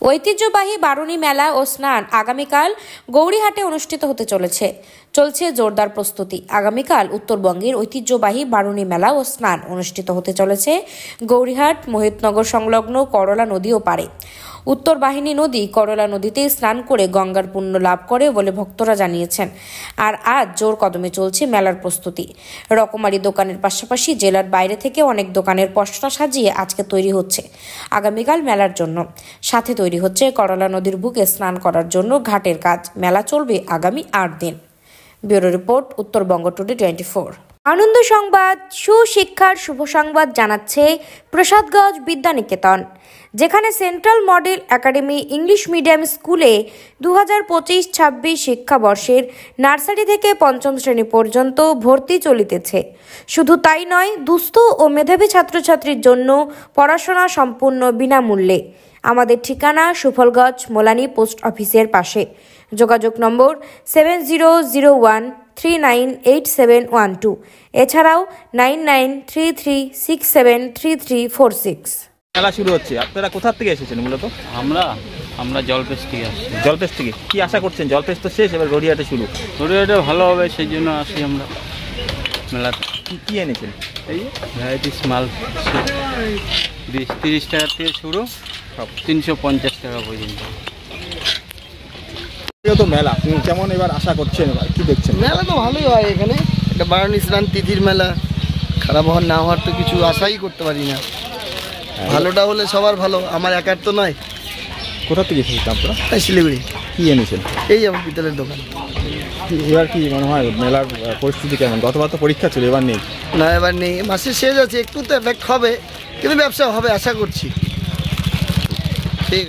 ঐতিহ্যবাহী বারুণী মেলা ও স্নান আগামীকাল গৌরীহাটে অনুষ্ঠিত হতে চলছে জোরদার প্রস্তুতি। আগামীকাল উত্তরবঙ্গের ঐতিহ্যবাহী বারুণী মেলা ও স্নান অনুষ্ঠিত হতে চলেছে গৌরীহাট মোহিতনগর সংলগ্ন করলা নদী ও পারে। উত্তর বাহিনী নদী করলা নদীতে স্নান করে গঙ্গার পুণ্য লাভ করে বলে ভক্তরা জানিয়েছেন। আর আজ জোর কদমে চলছে মেলার প্রস্তুতি। রকমারি দোকানের পাশাপাশি জেলার বাইরে থেকে অনেক দোকানের পসরা সাজিয়ে আজকে তৈরি হচ্ছে আগামীকাল মেলার জন্য। সাথে তৈরি হচ্ছে করলা নদীর বুকে স্নান করার জন্য ঘাটের কাজ। মেলা চলবে আগামী 8 দিন। Bureau report, Uttarbanga today 24। আনন্দ সংবাদ, সুশিক্ষার শুভ সংবাদ জানাচ্ছে প্রসাদগঞ্জ বিদ্যানিকেতন, যেখানে central model academy English medium স্কুলে 2025-26 শিক্ষাবর্ষের নার্সারি থেকে পঞ্চম শ্রেণী পর্যন্ত ভর্তি চলিতেছে। শুধু তাই নয়, দুস্থ ও মেধাবী ছাত্রছাত্রীর জন্য পড়াশোনা সম্পূর্ণ বিনামূল্যে। আমাদের ঠিকানা সুফলগঞ্জ মোলানি পোস্ট অফিসের পাশে। যোগাযোগ নম্বর 7001398712, এছাড়াও 9933673346। মেলা শুরু হচ্ছে, আপনারা কোথা থেকে এসেছেন? মূলত আমরা জলপেশ থেকে আসছি। জলপেশ থেকে কি আশা করছেন? জলপেশ তো শেষ, এবার গড়িয়াহাটে শুরু। গড়িয়াহাটে ভালো হবে, সেই জন্য আসি আমরা মেলাতে। কি এনেছেন? এই ভ্যারাইটিস মাল 20-30 টাকা থেকে শুরু, সব 350 টাকা পর্যন্ত। তো মেলা কেমন এবার আশা করছেন, এবার কি দেখছেন? মেলা তো ভালোই হয় এখানে, এটা বারুণী স্নান তিথির মেলা। খারাপ হওয়ার না হওয়ার তো কিছু আশাই করতে পারি না। ভালোটা হলে সবার ভালো, আমার একার তো নয়। কোথা থেকে এসেছেন আপনারা? শিলিগুড়ি। কি এনেছেন? এই আমার পিতলের দোকান। এবার কি মনে হয় মেলার পরিস্থিতি কেমন? গতবার তো পরীক্ষা ছিল, এবার নেই। না, এবার নেই, মাসের শেষ আছে, একটু তো এফেক্ট হবে, কিন্তু ব্যবসা হবে আশা করছি।